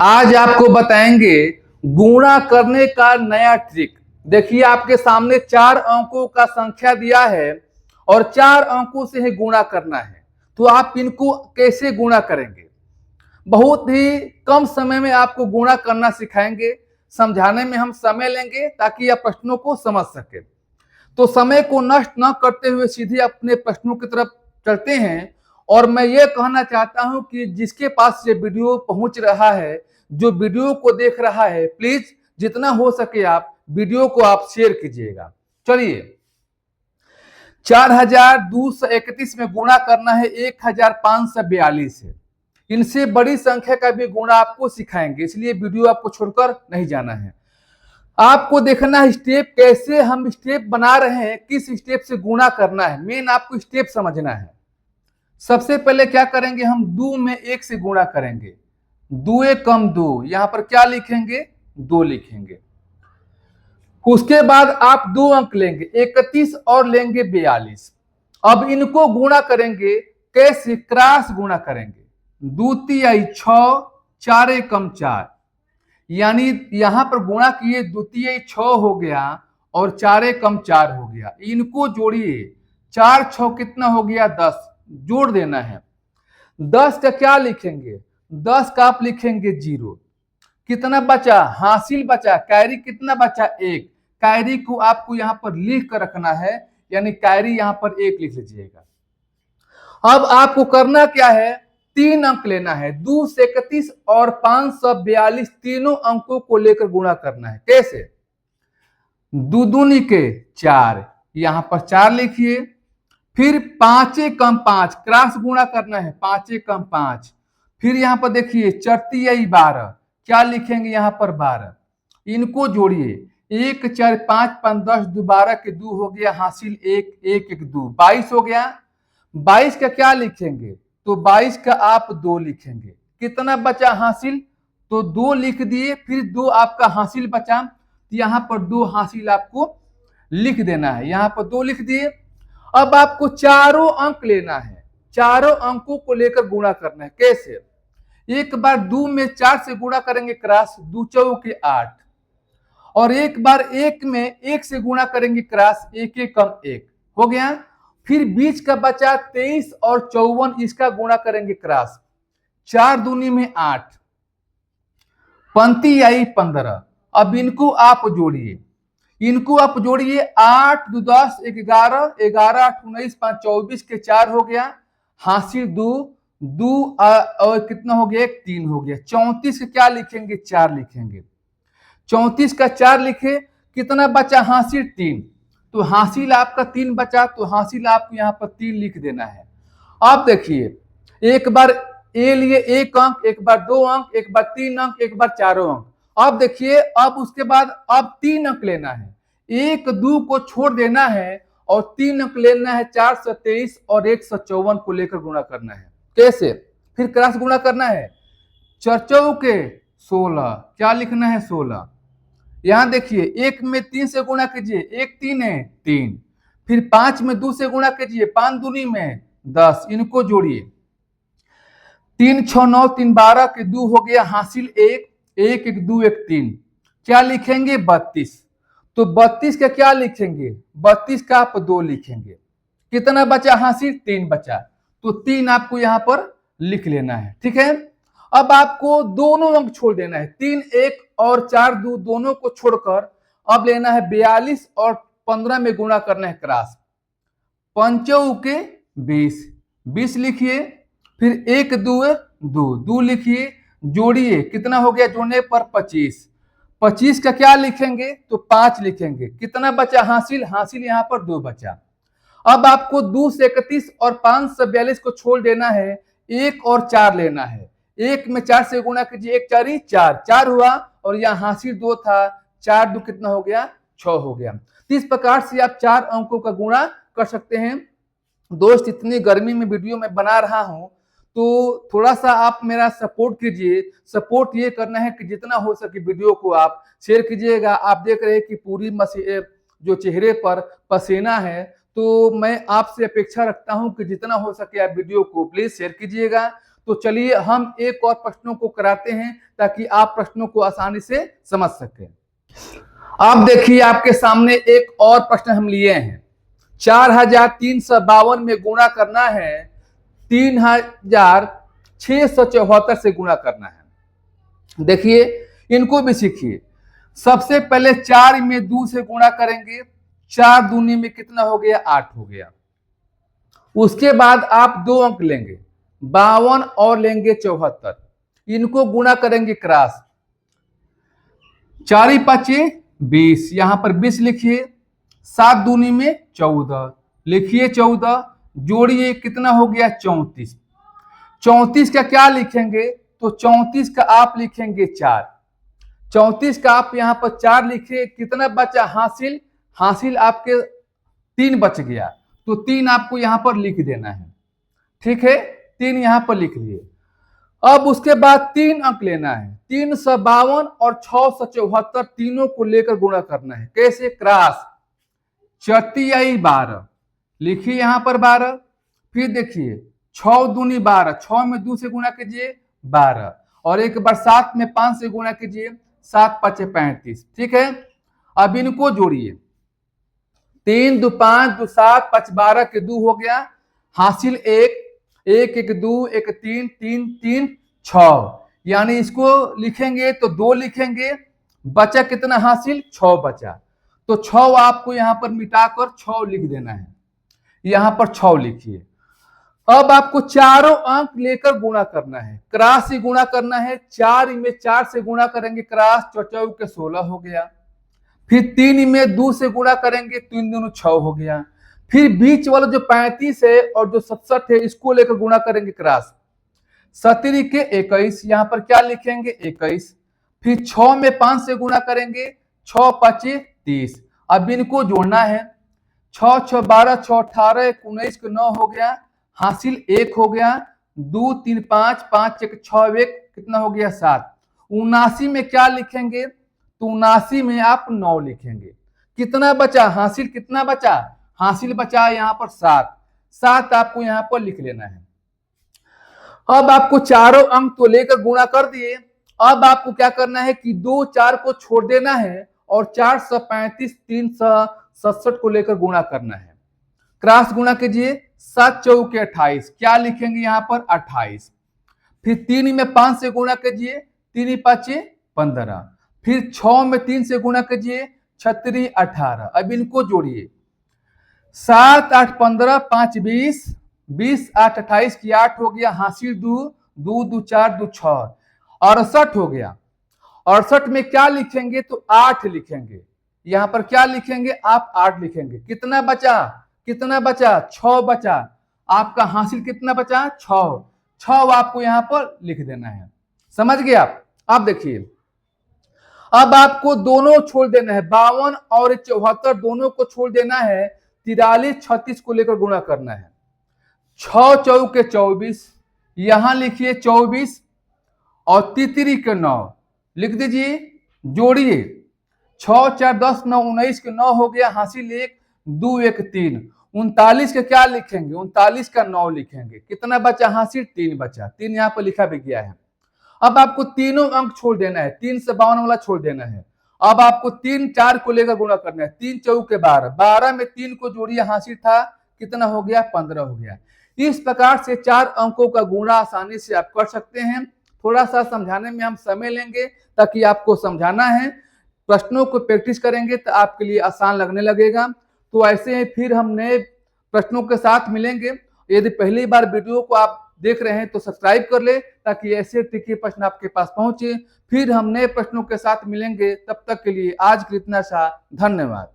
आज आपको बताएंगे गुणा करने का नया ट्रिक। देखिए आपके सामने 4 अंकों का संख्या दिया है और 4 अंकों से ही गुणा करना है। तो आप इनको कैसे गुणा करेंगे? बहुत ही कम समय में आपको गुणा करना सिखाएंगे। समझाने में हम समय लेंगे ताकि आप प्रश्नों को समझ सके। तो समय को नष्ट न करते हुए सीधे अपने प्रश्नों की तरफ चलते हैं। और मैं ये कहना चाहता हूं कि जिसके पास ये वीडियो पहुंच रहा है, जो वीडियो को देख रहा है, प्लीज जितना हो सके आप वीडियो को आप शेयर कीजिएगा। चलिए, 4231 में गुणा करना है 1542 से। इनसे बड़ी संख्या का भी गुणा आपको सिखाएंगे, इसलिए वीडियो आपको छोड़कर नहीं जाना है। आपको देखना है स्टेप, कैसे हम स्टेप बना रहे हैं, किस स्टेप से गुणा करना है, मेन आपको स्टेप समझना है। सबसे पहले क्या करेंगे, हम 2 में 1 से गुणा करेंगे। 2 एक कम 2, यहां पर क्या लिखेंगे, 2 लिखेंगे। उसके बाद आप 2 अंक लेंगे, 31 और लेंगे 42। अब इनको गुणा करेंगे, कैसे, क्रॉस गुणा करेंगे। 2 तिहाई 6, 4 एकम 4, यानी यहां पर गुणा किए, 2 तिहाई 6 हो गया और 4 एकम 4 हो गया। इनको जोड़िए, 4 6 कितना हो गया, 10, जोड़ देना है। 10 का क्या लिखेंगे, 10 का आप लिखेंगे 0। कितना बचा, हासिल बचा, कैरी कितना बचा, 1। कैरी को आपको यहां पर लिख कर रखना है, यानी कैरी यहां पर 1 लिख लीजिएगा। अब आपको करना क्या है, 3 अंक लेना है। 2 से 31 और 542 तीनों अंकों को लेकर गुणा करना है। कैसे, 2 दूनी के 4, यहां पर 4 लिखिए। फिर 5 एकम 5, क्रॉस गुणा करना है, 5 एकम 5। फिर यहां पर देखिए 4 तिहाई 12, क्या लिखेंगे यहां पर 12। इनको जोड़िए, 1 4 5 5 10, 2 12 के 2 हो गया, हासिल 1 1 1 2, 22 हो गया। 22 का क्या लिखेंगे, तो 22 का आप 2 लिखेंगे। कितना बचा हासिल, तो 2 लिख दिए। फिर 2 आपका हासिल बचा, तो यहां पर 2 हासिल आपको लिख देना है, यहां पर 2 लिख दिए। अब आपको चारों अंक लेना है, चारों अंकों को लेकर गुणा करना है। कैसे, एक बार 2 में 4 से गुणा करेंगे, क्रॉस 2 चौके 8, और एक बार 1 में 1 से गुणा करेंगे, क्रॉस 1 एकम 1 हो गया। फिर बीच का बचा 23 और 54, इसका गुणा करेंगे, क्रॉस 4 दूनी में 8, पंती आई 15। अब इनको आप जोड़िए, इनको आप जोड़िए, 8 2 10 11, 11 8 19 5 24 के 4 हो गया, हासिल 2 2 और कितना हो गया, 1 3 हो गया। 34 का क्या लिखेंगे, 4 लिखेंगे। 34 का 4 लिखे, कितना बचा, हासिल 3, तो हासिल आपका 3 बचा, तो हासिल आपको यहाँ पर 3 लिख देना है। अब देखिए, एक बार ए लिए 1 अंक, एक बार 2 अंक, एक बार 3 अंक, एक बार 4 अंक। अब देखिए, अब उसके बाद अब 3 अंक लेना है, 1 2 को छोड़ देना है और 3 अंक लेना है, 423 और 154 को लेकर गुणा करना है। कैसे, फिर क्रॉस गुणा करना है, 4 चौके 16, क्या लिखना है, 16। यहां देखिए, 1 में 3 से गुणा कीजिए, 1 3 है 3। फिर 5 में 2 से गुणा कीजिए, 5 दूनी में 10, इनको जोड़िए, 3 6 9 3 12 के 2 हो गया, हासिल 1 1 1 2 1 3, क्या लिखेंगे, 32। तो 32 का क्या लिखेंगे, 32 का आप 2 लिखेंगे। कितना बचा, हासिल 3 बचा, तो 3 आपको यहां पर लिख लेना है। ठीक है, अब आपको दोनों अंक छोड़ देना है, 3 1 और 4 2 दोनों को छोड़कर अब लेना है 42 और 15 में गुणा करना है, क्रॉस 5 के 20, 20 लिखिए। फिर 1 2 2 2 लिखिए, जोड़िए, कितना हो गया, जोड़ने पर 25। 25 का क्या लिखेंगे, तो 5 लिखेंगे। कितना बचा, हासिल, हासिल यहां पर 2 बचा। अब आपको 2 से 31 और 542 को छोड़ देना है, 1 और 4 लेना है। 1 में 4 से गुणा कीजिए, 1 4 4 4 हुआ, और यहाँ हासिल 2 था, 4 2 कितना हो गया, 6 हो गया। तो इस प्रकार से आप 4 अंकों का गुणा कर सकते हैं। दोस्त, इतनी गर्मी में वीडियो में बना रहा हूं, तो थोड़ा सा आप मेरा सपोर्ट कीजिए। सपोर्ट ये करना है कि जितना हो सके वीडियो को आप शेयर कीजिएगा। आप देख रहे हैं कि पूरी जो चेहरे पर पसीना है, तो मैं आपसे अपेक्षा रखता हूं कि जितना हो सके आप वीडियो को प्लीज शेयर कीजिएगा। तो चलिए हम एक और प्रश्नों को कराते हैं ताकि आप प्रश्नों को आसानी से समझ सकें। अब देखिए आपके सामने एक और प्रश्न हम लिए हैं। 4352 में गुणा करना है 3674 से गुणा करना है। देखिए इनको भी सीखिए। सबसे पहले 4 में 2 से गुणा करेंगे, 4 दूनी में कितना हो गया, 8 हो गया। उसके बाद आप 2 अंक लेंगे, 52 और लेंगे 74, इनको गुणा करेंगे क्रॉस, 4 5 20, यहां पर 20 लिखिए, 7 दूनी में 14 लिखिए, 14 जोड़िए कितना हो गया 34। 34 का क्या लिखेंगे, तो 34 का आप लिखेंगे 4, 34 का आप यहां पर 4 लिखिए, कितना बचा हासिल, हासिल आपके 3 बच गया, तो 3 आपको यहां पर लिख देना है। ठीक है, 3 यहां पर लिख लिए। अब उसके बाद 3 अंक लेना है, 352 और 674 तीनों को लेकर गुणा करना है। कैसे, क्रॉस, 4 12 लिखिए यहां पर 12, फिर देखिए 6 दूनी 12, 6 में 2 से गुणा कीजिए 12, और एक बार 7 में 5 से गुणा कीजिए, 7 5 35। ठीक है, अब इनको जोड़िए, 3 2 5 2 7 5 12 के 2 हो गया, हासिल 1 1 1 2 1 3 3 3 6, यानी इसको लिखेंगे तो 2 लिखेंगे, बचा कितना हासिल, 6 बचा, तो 6 आपको यहां पर मिटाकर 6 लिख देना है, यहां पर 6 लिखिए। अब आपको चारों अंक लेकर गुणा करना है, क्रॉस से गुणा करना है, 4 में 4 से गुणा करेंगे क्रॉस, 4 के 16 हो गया, फिर 3 में 2 से गुणा करेंगे, 3 दूनी 6 हो गया, फिर बीच वाला जो 35 है और जो 67 है इसको लेकर गुणा करेंगे क्रॉस, 17 के 21, यहां पर क्या लिखेंगे 21, फिर 6 में 5 से गुणा करेंगे, 6 5 30, अब इनको जोड़ना है, 6 6 12 6 18 19 के 9 हो गया, हासिल 1 हो गया, 2 3 5 5 1 6 1 कितना हो गया 7, 79 में क्या लिखेंगे, तो 79 में आप 9 लिखेंगे, कितना बचा हासिल, कितना बचा हासिल, बचा यहाँ पर 7, 7 आपको यहाँ पर लिख लेना है। अब आपको चारों अंक तो लेकर गुणा कर दिए, अब आपको क्या करना है कि 2 4 को छोड़ देना है और 435 367 को लेकर गुणा करना है, क्रॉस गुणा कीजिए, 7 4 28, क्या लिखेंगे यहाँ पर 28, फिर 3 में 5 से गुणा कीजिए, 3 5 15, फिर 6 में 3 से गुणा कीजिए, 36 18, अब इनको जोड़िए, 7 8 15 5 20 20 8 28 की 8 हो गया, हासिल 2 2 2 4 2 6, 68 हो गया, 68 में क्या लिखेंगे, तो 8 लिखेंगे, यहां पर क्या लिखेंगे आप 8 लिखेंगे, कितना बचा, कितना बचा 6 बचा, आपका हासिल कितना बचा 6, 6 आपको यहां पर लिख देना है। समझ गए आप। अब देखिए, अब आपको दोनों छोड़ देना है, 52 और 74 दोनों को छोड़ देना है, 43 36 को लेकर गुणा करना है, 6 4 के 24, यहां लिखिए 24 और 33 के 9 लिख दीजिए, जोड़िए, 6 4 10 9 19 के 9 हो गया, हासिल 1 2 1 3, 39 के क्या लिखेंगे, 39 का 9 लिखेंगे, कितना बचा हासिल 3 बचा, 3 यहाँ पर लिखा भी गया है। अब आपको तीनों अंक छोड़ देना है, 3 से 52 वाला छोड़ देना है, अब आपको 3 4 को लेकर गुणा करना है, 3 4 के 12, 12 में 3 को जोड़िए, हासिल था कितना हो गया 15 हो गया। इस प्रकार से 4 अंकों का गुणा आसानी से आप कर सकते हैं। थोड़ा सा समझाने में हम समय लेंगे ताकि आपको समझाना है, प्रश्नों को प्रैक्टिस करेंगे तो आपके लिए आसान लगने लगेगा। तो ऐसे ही फिर हम नए प्रश्नों के साथ मिलेंगे। यदि पहली बार वीडियो को आप देख रहे हैं तो सब्सक्राइब कर ले ताकि ऐसे ट्रिकी प्रश्न आपके पास पहुंचे। फिर हम नए प्रश्नों के साथ मिलेंगे, तब तक के लिए आज के इतना सा धन्यवाद।